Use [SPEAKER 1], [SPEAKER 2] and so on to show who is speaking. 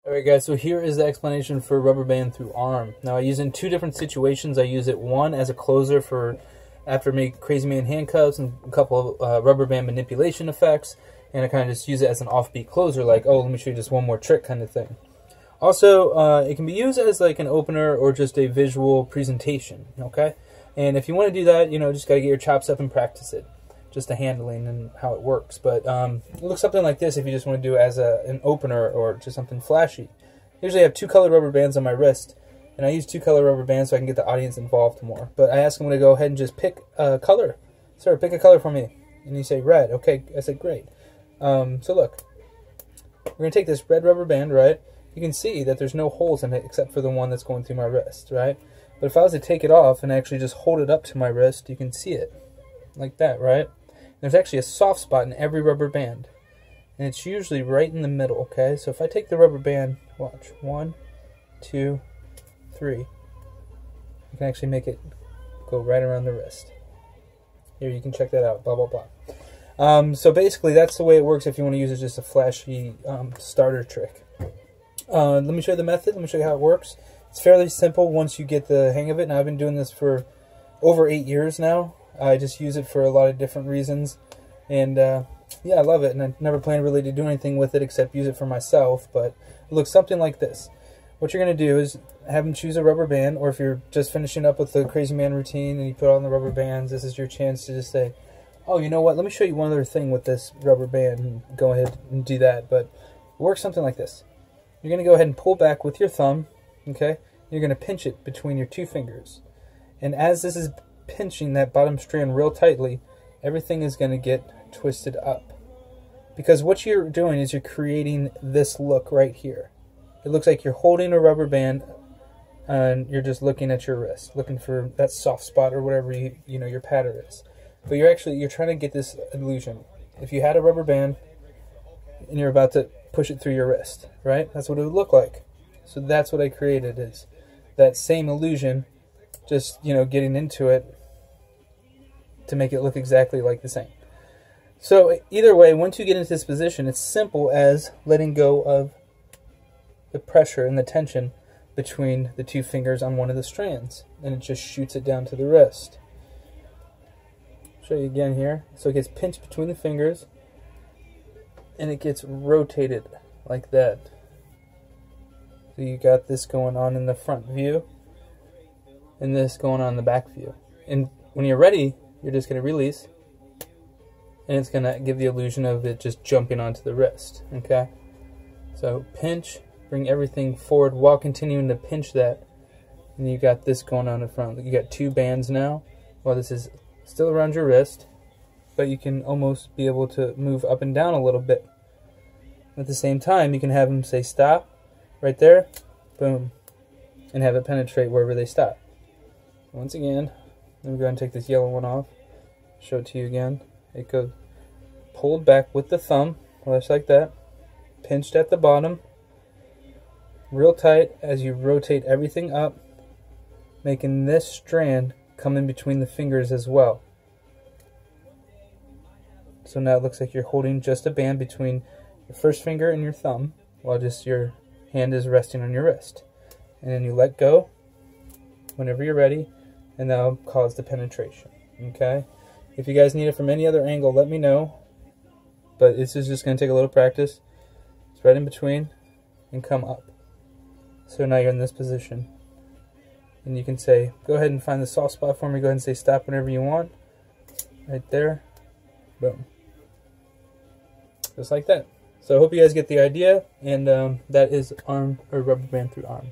[SPEAKER 1] Alright guys, so here is the explanation for rubber band through arm. Now I use it in two different situations. I use it one as a closer for after make crazy man handcuffs and a couple of rubber band manipulation effects, and I kind of just use it as an offbeat closer, like, oh, let me show you just one more trick kind of thing. Also, it can be used as like an opener or just a visual presentation, okay? And if you want to do that, you know, just got to get your chops up and practice it. Just the handling and how it works. But it looks something like this if you just want to do it as an opener or just something flashy. Usually I have two color rubber bands on my wrist, and I use two color rubber bands so I can get the audience involved more. But I ask them to go ahead and just pick a color. Sir, pick a color for me. And you say red. Okay, I said great. So look, we're going to take this red rubber band, right? You can see that there's no holes in it except for the one that's going through my wrist, right? But if I was to take it off and actually just hold it up to my wrist, you can see it like that, right? There's actually a soft spot in every rubber band, and it's usually right in the middle, okay? So if I take the rubber band, watch, 1, 2, 3, you can actually make it go right around the wrist. Here, you can check that out, blah, blah, blah. So basically, that's the way it works if you want to use it as just a flashy starter trick. Let me show you the method. Let me show you how it works. It's fairly simple once you get the hang of it. Now, I've been doing this for over 8 years now. I just use it for a lot of different reasons, and yeah, I love it, and I never plan really to do anything with it except use it for myself, but it looks something like this. What you're going to do is have them choose a rubber band, or if you're just finishing up with the crazy man routine and you put on the rubber bands, this is your chance to just say, oh, you know what, let me show you one other thing with this rubber band, and go ahead and do that. But it works something like this. You're going to go ahead and pull back with your thumb, okay? You're going to pinch it between your two fingers, and as this is pinching that bottom strand real tightly, everything is going to get twisted up. Because what you're doing is you're creating this look right here. It looks like you're holding a rubber band and you're just looking at your wrist, looking for that soft spot or whatever you know your pattern is. But you're trying to get this illusion. If you had a rubber band and you're about to push it through your wrist, right? That's what it would look like. So that's what I created, is that same illusion, just, you know, getting into it to make it look exactly like the same. So either way, once you get into this position, it's simple as letting go of the pressure and the tension between the two fingers on one of the strands, and it just shoots it down to the wrist. I'll show you again here. So it gets pinched between the fingers, and it gets rotated like that. So you got this going on in the front view, and this going on in the back view. And when you're ready, you're just going to release, and it's going to give the illusion of it just jumping onto the wrist, okay? So pinch, bring everything forward while continuing to pinch that, and you got this going on in front. You got two bands now. Well, this is still around your wrist, but you can almost be able to move up and down a little bit. At the same time, you can have them say stop, right there, boom, and have it penetrate wherever they stop. Once again, let me go ahead and take this yellow one off, show it to you again. It goes pulled back with the thumb, just like that, pinched at the bottom, real tight as you rotate everything up, making this strand come in between the fingers as well. So now it looks like you're holding just a band between your first finger and your thumb, while just your hand is resting on your wrist. And then you let go whenever you're ready, and that'll cause the penetration, okay? If you guys need it from any other angle, let me know. But this is just going to take a little practice. It's right in between and come up. So now you're in this position. And you can say, go ahead and find the soft spot for me. Go ahead and say stop whenever you want. Right there. Boom. Just like that. So I hope you guys get the idea. And that is arm or rubber band through arm.